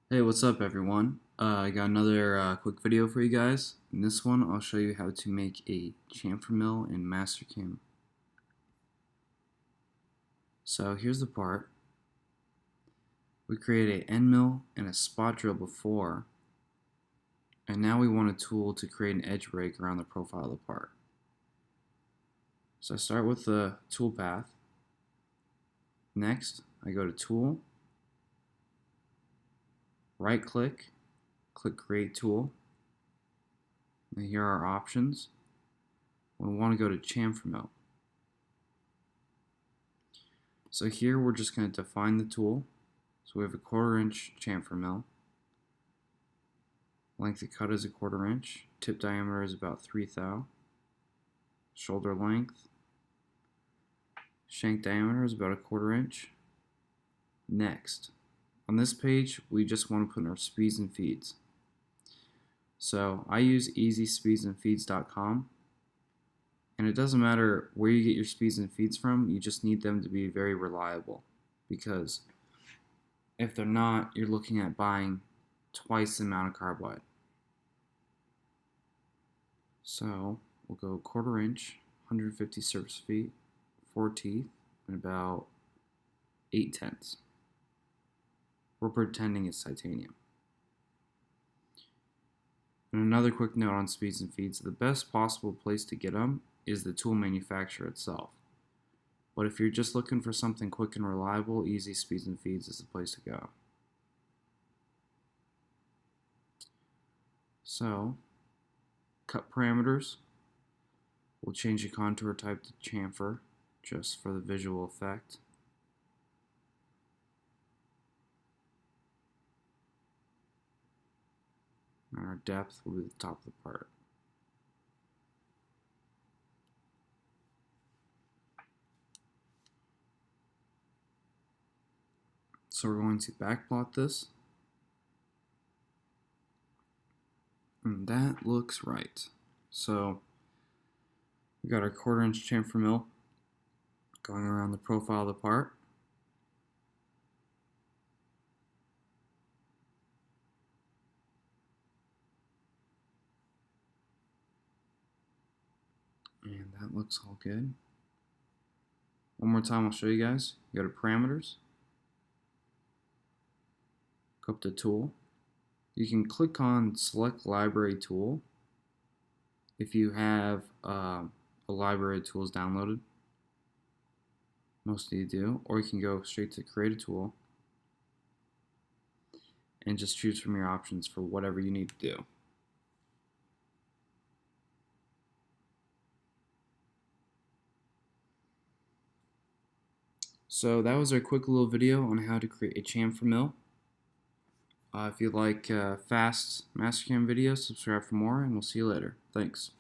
Hey, what's up everyone? I got another quick video for you guys. In this one, I'll show you how to make a chamfer mill in Mastercam. So here's the part. We created an end mill and a spot drill before, and now we want a tool to create an edge break around the profile of the part. So I start with the tool path. Next, I go to Tool, right click, click Create Tool. And here are our options. We want to go to chamfer mill. So here we're just going to define the tool. So we have a 1/4 inch chamfer mill. Length of cut is a 1/4 inch. Tip diameter is about 3 thou. Shoulder length. Shank diameter is about a 1/4 inch. Next, on this page, we just want to put in our speeds and feeds. So I use easyspeedsandfeeds.com, and it doesn't matter where you get your speeds and feeds from, you just need them to be very reliable, because if they're not, you're looking at buying twice the amount of carbide. So we'll go 1/4 inch, 150 surface feet, 4 teeth, and about 8/10. We're pretending it's titanium. And another quick note on speeds and feeds, the best possible place to get them is the tool manufacturer itself. But if you're just looking for something quick and reliable, Easy Speeds and Feeds is the place to go. So, cut parameters. We'll change the contour type to chamfer, just for the visual effect. And our depth will be the top of the part. So we're going to backplot this. And that looks right. So we got our 1/4 inch chamfer mill going around the profile of the part. And that looks all good. One more time I'll show you guys. You go to parameters, go up to tool. You can click on select library tool if you have a library of tools downloaded. Most of you do. Or you can go straight to create a tool and just choose from your options for whatever you need to do. So that was our quick little video on how to create a chamfer mill. If you like fast Mastercam videos, subscribe for more, and we'll see you later. Thanks.